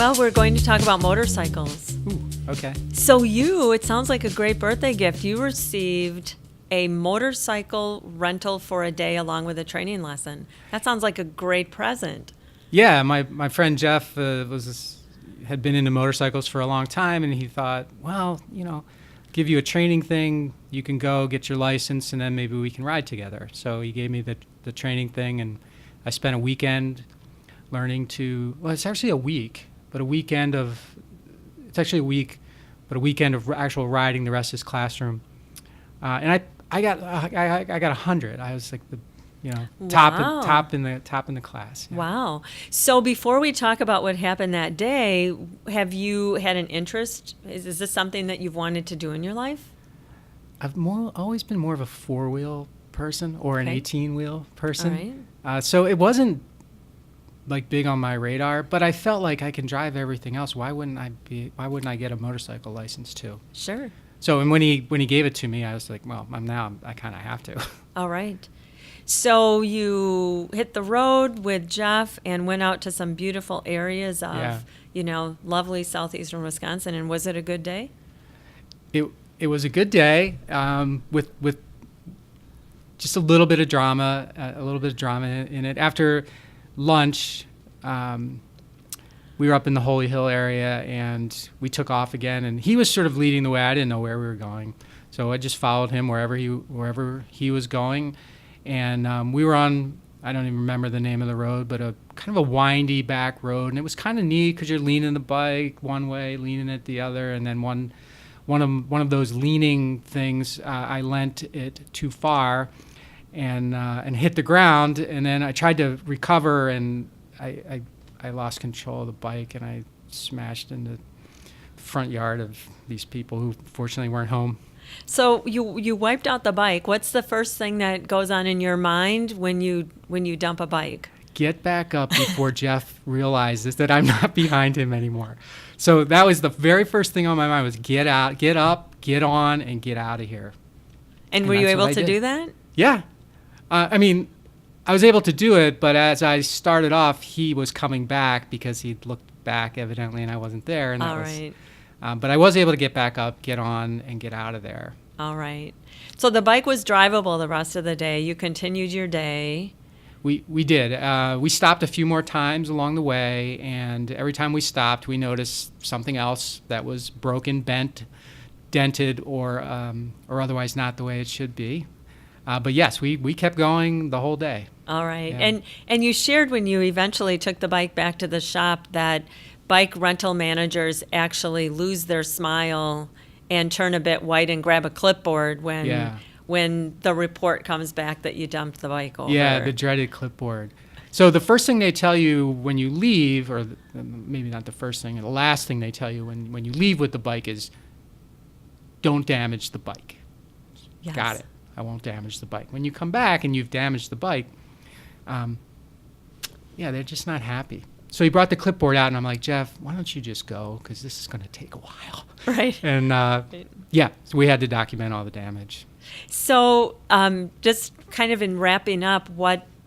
Well, we're going to talk about motorcycles. Ooh, okay. So it sounds like a great birthday gift. You received a motorcycle rental for a day along with a training lesson. That sounds like a great present. Yeah, my friend Jeff had been into motorcycles for a long time, and he thought, well, give you a training thing. You can go get your license, and then maybe we can ride together. So he gave me the training thing, and I spent a weekend learning to. Well, it's actually a week, but a weekend of. It's actually a week, but a weekend of actual riding the rest of his classroom, and I got 100. I was like the. Top in the class. Yeah. Wow. So before we talk about what happened that day, have you had an interest? Is this something that you've wanted to do in your life? I've always been more of a 4-wheel person or an 18-wheel person. All right. So it wasn't like big on my radar, but I felt like I can drive everything else. Why wouldn't I get a motorcycle license too? Sure. So and when he gave it to me, I was like, well, I kind of have to. All right. So you hit the road with Jeff and went out to some beautiful areas of, lovely southeastern Wisconsin. And was it a good day? It was a good day with just a little bit of drama in it. After lunch, we were up in the Holy Hill area and we took off again. And he was sort of leading the way. I didn't know where we were going, so I just followed him wherever he was going. And we were on, I don't even remember the name of the road, but a kind of a windy back road. And it was kind of neat because you're leaning the bike one way, leaning it the other. And then one of those leaning things, I leant it too far and hit the ground. And then I tried to recover, and I lost control of the bike, and I smashed into the front yard of these people who fortunately weren't home. So you wiped out the bike. What's the first thing that goes on in your mind when you dump a bike? Get back up before Jeff realizes that I'm not behind him anymore. So that was the very first thing on my mind was get out, get up, get on, and get out of here. And were you able to do that? Yeah. I was able to do it, but as I started off, he was coming back because he'd looked back evidently and I wasn't there. And All right. But I was able to get back up, get on, and get out of there. All right. So the bike was drivable the rest of the day. You continued your day. We did. We stopped a few more times along the way, and every time we stopped, we noticed something else that was broken, bent, dented, or otherwise not the way it should be. But yes, we kept going the whole day. All right. Yeah. And you shared when you eventually took the bike back to the shop that bike rental managers actually lose their smile and turn a bit white and grab a clipboard when the report comes back that you dumped the bike over. Yeah, the dreaded clipboard. So the first thing they tell you when you leave, or maybe not the first thing, the last thing they tell you when you leave with the bike is, don't damage the bike. Yes. Got it. I won't damage the bike. When you come back and you've damaged the bike, they're just not happy. So he brought the clipboard out, and I'm like, Jeff, why don't you just go? Because this is going to take a while. Right. And, so we had to document all the damage. So just kind of in wrapping up,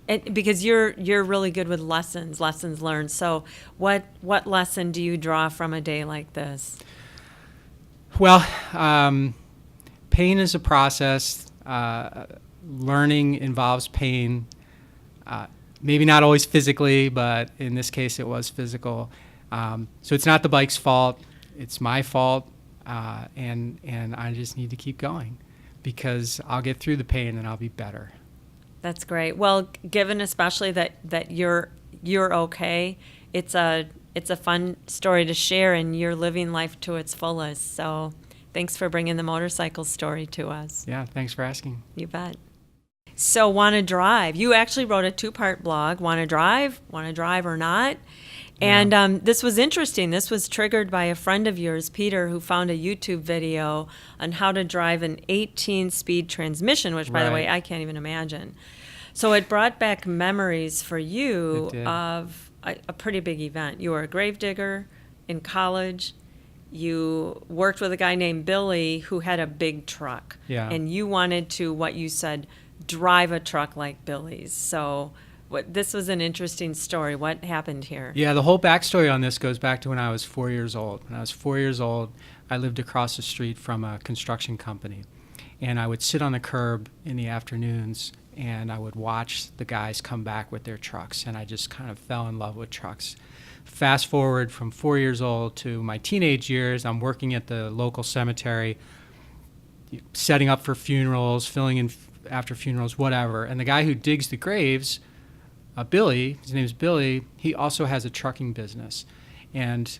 because you're really good with lessons learned. So what lesson do you draw from a day like this? Well, pain is a process. Learning involves pain. Maybe not always physically, but in this case it was physical. So it's not the bike's fault. It's my fault, and I just need to keep going because I'll get through the pain and I'll be better. That's great. Well, given especially that you're okay, it's a fun story to share, and you're living life to its fullest. So thanks for bringing the motorcycle story to us. Yeah, thanks for asking. You bet. So Want to Drive. You actually wrote a 2-part blog, Want to Drive or Not. And this was interesting. This was triggered by a friend of yours, Peter, who found a YouTube video on how to drive an 18-speed transmission, which, by the way, I can't even imagine. So it brought back memories for you of a pretty big event. You were a gravedigger in college. You worked with a guy named Billy who had a big truck. Yeah. And you wanted to, what you said, drive a truck like Billy's. So This was an interesting story. What happened here? Yeah, the whole backstory on this goes back to when I was 4 years old. When I was 4 years old, I lived across the street from a construction company. And I would sit on the curb in the afternoons and I would watch the guys come back with their trucks. And I just kind of fell in love with trucks. Fast forward from 4 years old to my teenage years, I'm working at the local cemetery, setting up for funerals, filling in after funerals, whatever. And the guy who digs the graves, Billy, his name's Billy, he also has a trucking business and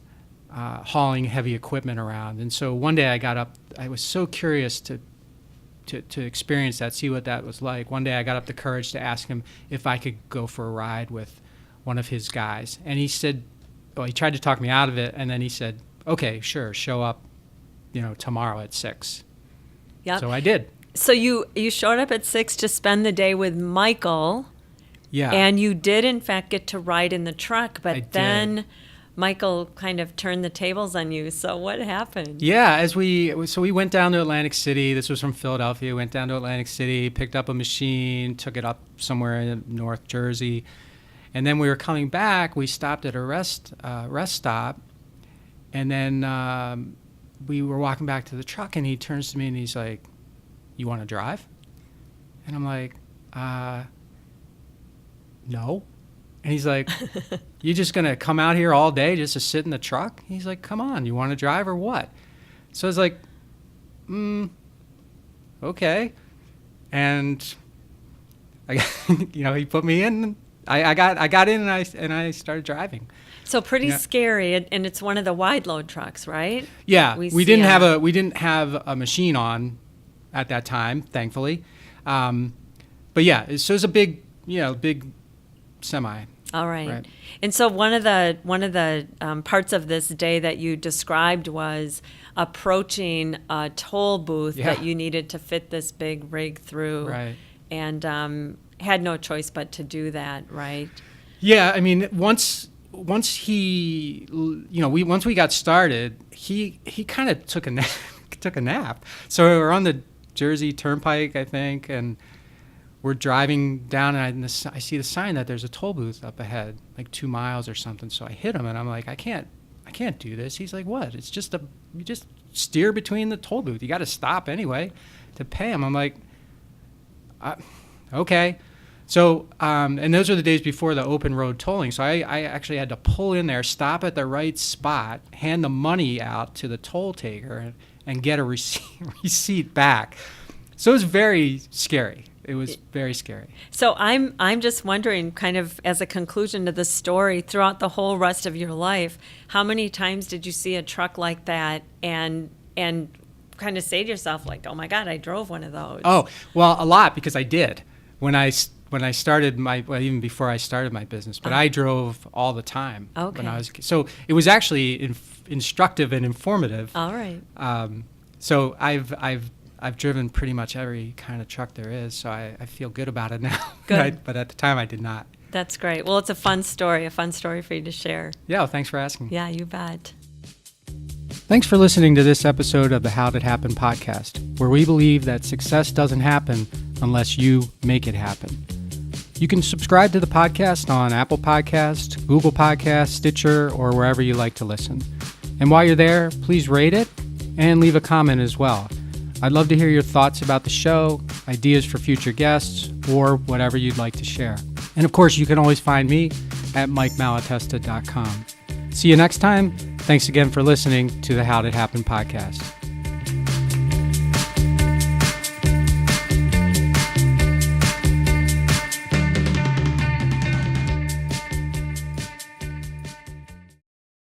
hauling heavy equipment around. And so one day I got up, I was so curious to experience that, see what that was like. One day I got up the courage to ask him if I could go for a ride with one of his guys. And he said, well, he tried to talk me out of it, and then he said, okay, sure, show up, tomorrow at 6. Yep. So I did. So you showed up at 6 to spend the day with Michael. Yeah. And you did, in fact, get to ride in the truck, but then did. Michael kind of turned the tables on you. So what happened? Yeah, we went down to Atlantic City. This was from Philadelphia. Went down to Atlantic City, picked up a machine, took it up somewhere in North Jersey. And then we were coming back. We stopped at a rest stop. And then we were walking back to the truck, and he turns to me and he's like, "You want to drive?" And I'm like, no. And he's like, "You just going to come out here all day just to sit in the truck?" He's like, "Come on, you want to drive or what?" So I was like, okay. And he put me in. I got in and I started driving. So pretty scary, and it's one of the wide load trucks, right? Yeah, we didn't have a machine on at that time, thankfully. But yeah, so it's a big semi. All right. And so one of the parts of this day that you described was approaching a toll booth that you needed to fit this big rig through, right? And had no choice but to do that, right? Yeah, I mean, once we got started, he kind of took a nap. So we were on the Jersey Turnpike, I think, and we're driving down, and I see the sign that there's a toll booth up ahead, like 2 miles or something. So I hit him, and I'm like, I can't do this. He's like, what? It's just you just steer between the toll booth. You got to stop anyway to pay him. I'm like, okay. So, and those are the days before the open road tolling. So I actually had to pull in there, stop at the right spot, hand the money out to the toll taker, and get a receipt back. So it was very scary. It was very scary. So I'm just wondering, kind of as a conclusion to the story, throughout the whole rest of your life, how many times did you see a truck like that and kind of say to yourself, like, oh my God, I drove one of those? Oh, well, a lot, because I did. When I started even before I started my business, but I drove all the time. Okay. When I was, so it was actually instructive and informative. All right. So I've driven pretty much every kind of truck there is, so I feel good about it now. Good. But at the time, I did not. That's great. Well, it's a fun story for you to share. Yeah, well, thanks for asking. Yeah, you bet. Thanks for listening to this episode of the How Did Happen podcast, where we believe that success doesn't happen unless you make it happen. You can subscribe to the podcast on Apple Podcasts, Google Podcasts, Stitcher, or wherever you like to listen. And while you're there, please rate it and leave a comment as well. I'd love to hear your thoughts about the show, ideas for future guests, or whatever you'd like to share. And of course, you can always find me at MikeMalatesta.com. See you next time. Thanks again for listening to the How Did Happen podcast.